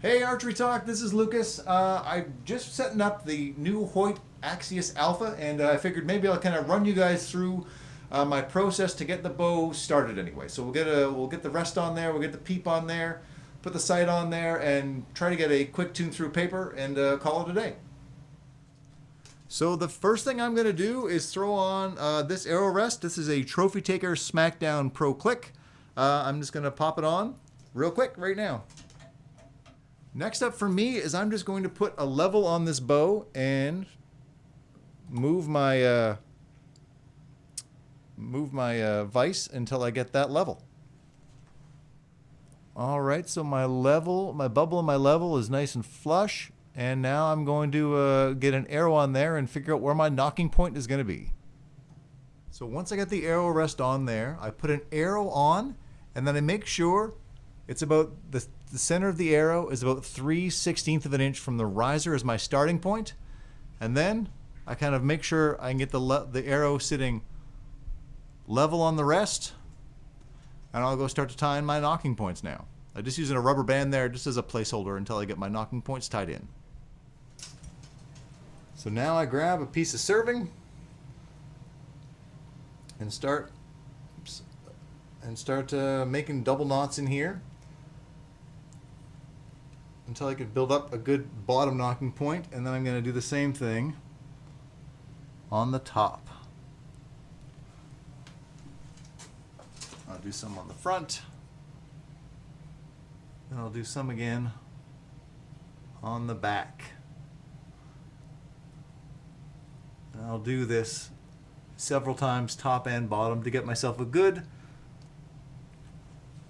Hey Archery Talk, this is Lucas. I'm just setting up the new Hoyt Axius Alpha, and I figured maybe I'll kind of run you guys through my process to get the bow started anyway. So we'll get the rest on there, we'll get the peep on there, put the sight on there, and try to get a quick tune through paper and call it a day. So the first thing I'm going to do is throw on this arrow rest. This is a Trophy Taker Smackdown Pro Click. I'm just going to pop it on real quick right now. Next up for me is I'm just going to put a level on this bow and move my vise until I get that level. All right, so my bubble and my level is nice and flush, and now I'm going to get an arrow on there and figure out where my nocking point is going to be. So once I get the arrow rest on there, I put an arrow on, and then I make sure it's about the center of the arrow is about 3/16 of an inch from the riser as my starting point, and then I kind of make sure I can get the arrow sitting level on the rest, and I'll go start to tie in my nocking points now. I'm just using a rubber band there just as a placeholder until I get my nocking points tied in. So now I grab a piece of serving and start making double knots in here until I can build up a good bottom nocking point, and then I'm going to do the same thing on the top. I'll do some on the front, and I'll do some again on the back. And I'll do this several times, top and bottom, to get myself a good,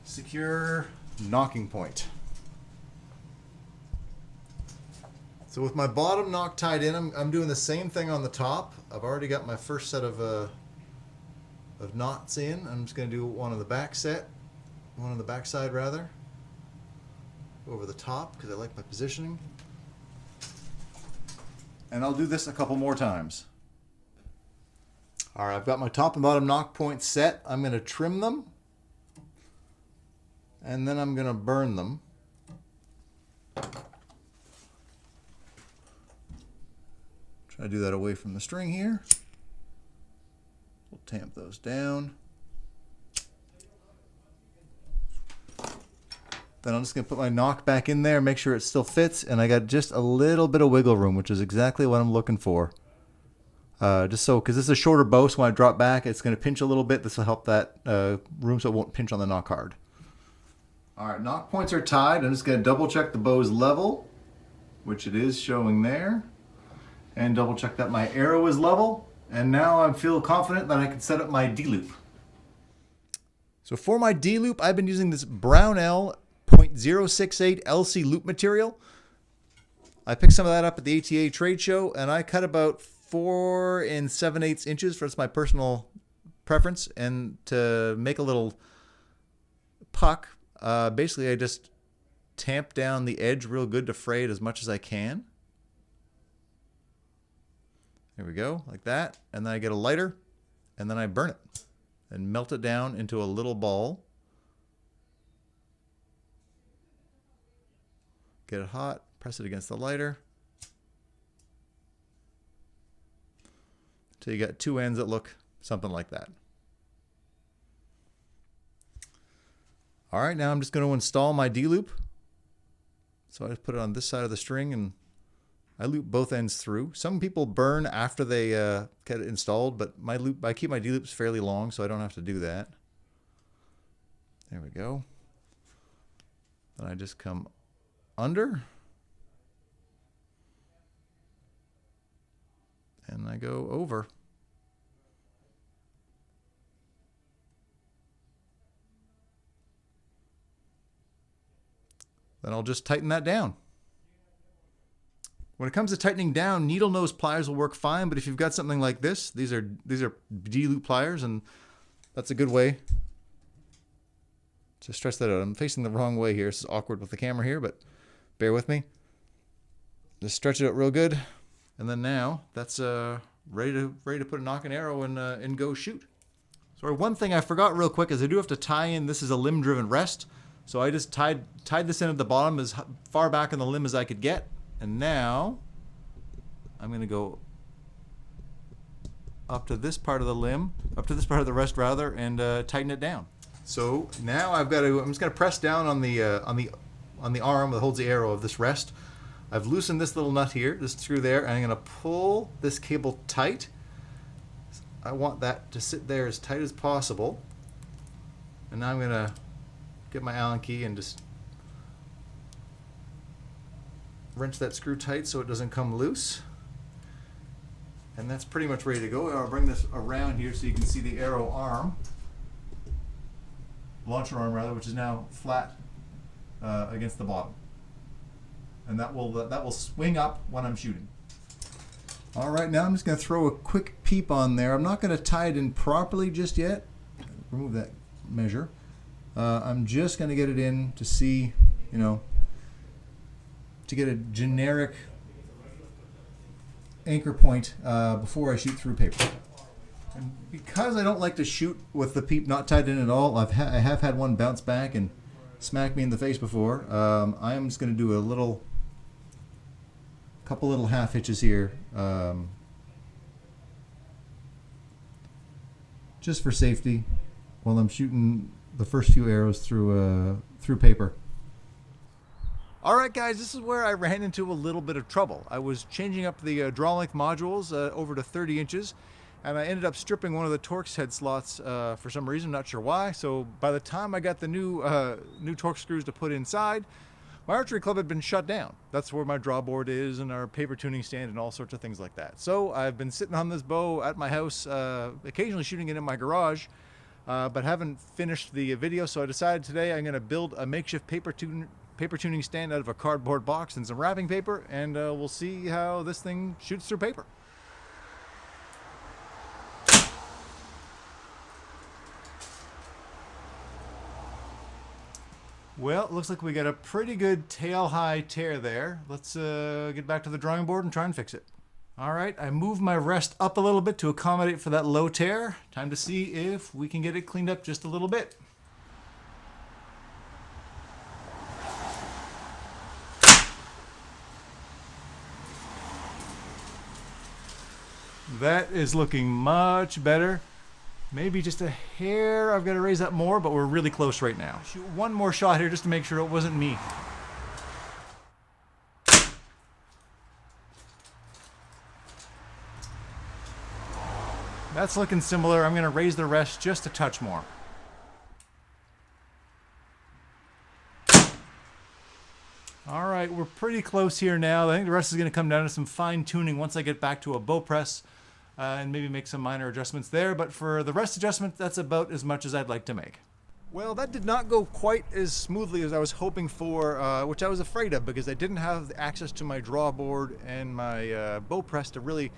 secure nocking point. So with my bottom nock tied in, I'm doing the same thing on the top. I've already got my first set of knots in. I'm just going to do one on the back side rather, over the top because I like my positioning. And I'll do this a couple more times. All right, I've got my top and bottom nock points set. I'm going to trim them, and then I'm going to burn them. Try to do that away from the string here. We'll tamp those down. Then I'm just going to put my nock back in there, make sure it still fits, and I got just a little bit of wiggle room, which is exactly what I'm looking for. Just so, because this is a shorter bow, so when I drop back, it's going to pinch a little bit. This will help that room so it won't pinch on the nock hard. All right, nock points are tied. I'm just going to double check the bow's level, which it is showing there, and double check that my arrow is level. And now I feel confident that I can set up my D-loop. So for my D-loop, I've been using this Brownell .068 LC loop material. I picked some of that up at the ATA trade show, and I cut about 4 7/8 inches for my personal preference. And to make a little puck, basically I just tamp down the edge real good to fray it as much as I can. There we go, like that. And then I get a lighter, and then I burn it and melt it down into a little ball. Get it hot, press it against the lighter, until you got two ends that look something like that. All right, now I'm just going to install my D-loop. So I just put it on this side of the string, and I loop both ends through. Some people burn after they get it installed, but I keep my D-loops fairly long, so I don't have to do that. There we go. Then I just come under, and I go over. Then I'll just tighten that down. When it comes to tightening down, needle nose pliers will work fine, but if you've got something like this, these are D-loop pliers, and that's a good way to stretch that out. I'm facing the wrong way here. This is awkward with the camera here, but bear with me. Just stretch it out real good, and then now that's ready to put a nock and arrow and go shoot. Sorry, one thing I forgot real quick is I do have to tie in. This is a limb-driven rest. So I just tied this in at the bottom as far back on the limb as I could get. And now I'm going to go up to this part of the limb, up to this part of the rest rather, and tighten it down. So now I'm just going to press down on the arm that holds the arrow of this rest. I've loosened this little nut here, this screw there, and I'm going to pull this cable tight. I want that to sit there as tight as possible. And now I'm going to get my Allen key and just wrench that screw tight so it doesn't come loose. And that's pretty much ready to go. I'll bring this around here so you can see the arrow arm, launcher arm rather, which is now flat against the bottom. And that will swing up when I'm shooting. All right, now I'm just going to throw a quick peep on there. I'm not going to tie it in properly just yet. Remove that measure. I'm just going to get it in to see, you know, to get a generic anchor point before I shoot through paper. And because I don't like to shoot with the peep not tied in at all, I have had one bounce back and smack me in the face before. I'm just going to do a couple little half hitches here, just for safety, while I'm shooting the first few arrows through paper. Alright guys, this is where I ran into a little bit of trouble. I was changing up the draw length modules over to 30 inches, and I ended up stripping one of the Torx head slots for some reason, not sure why. So by the time I got the new Torx screws to put inside, my archery club had been shut down. That's where my draw board is and our paper tuning stand and all sorts of things like that. So I've been sitting on this bow at my house, occasionally shooting it in my garage, but haven't finished the video. So I decided today I'm going to build a makeshift paper tuning stand out of a cardboard box and some wrapping paper, and we'll see how this thing shoots through paper. Well, it looks like we got a pretty good tail-high tear there. Let's get back to the drawing board and try and fix it. All right, I moved my rest up a little bit to accommodate for that low tear. Time to see if we can get it cleaned up just a little bit. That is looking much better. Maybe just a hair. I've got to raise that more, but we're really close right now. Shoot one more shot here just to make sure it wasn't me. That's looking similar. I'm going to raise the rest just a touch more. All right, we're pretty close here now. I think the rest is going to come down to some fine tuning once I get back to a bow press. And maybe make some minor adjustments there, but for the rest adjustment, that's about as much as I'd like to make. Well, that did not go quite as smoothly as I was hoping for, which I was afraid of because I didn't have access to my draw board and my bow press to really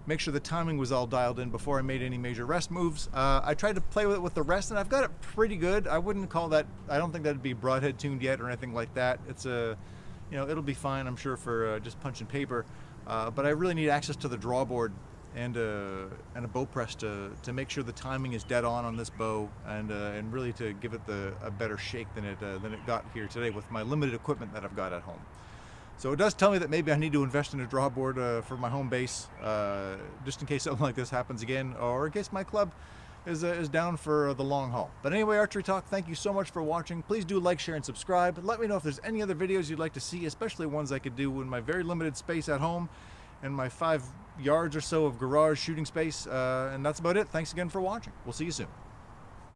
make sure the timing was all dialed in before I made any major rest moves. I tried to play with it with the rest, and I've got it pretty good. I wouldn't call that, I don't think that'd be broadhead tuned yet or anything like that. It's a, you know, it'll be fine, I'm sure, for just punching paper, but I really need access to the draw board and a bow press to make sure the timing is dead on this bow, and really to give it a better shake than it got here today with my limited equipment that I've got at home. So it does tell me that maybe I need to invest in a draw board for my home base, just in case something like this happens again, or in case my club is down for the long haul. But anyway, Archery Talk, thank you so much for watching. Please do like, share, and subscribe. Let me know if there's any other videos you'd like to see, especially ones I could do in my very limited space at home and my 5 yards or so of garage shooting space, and that's about it. Thanks again for watching. We'll see you soon.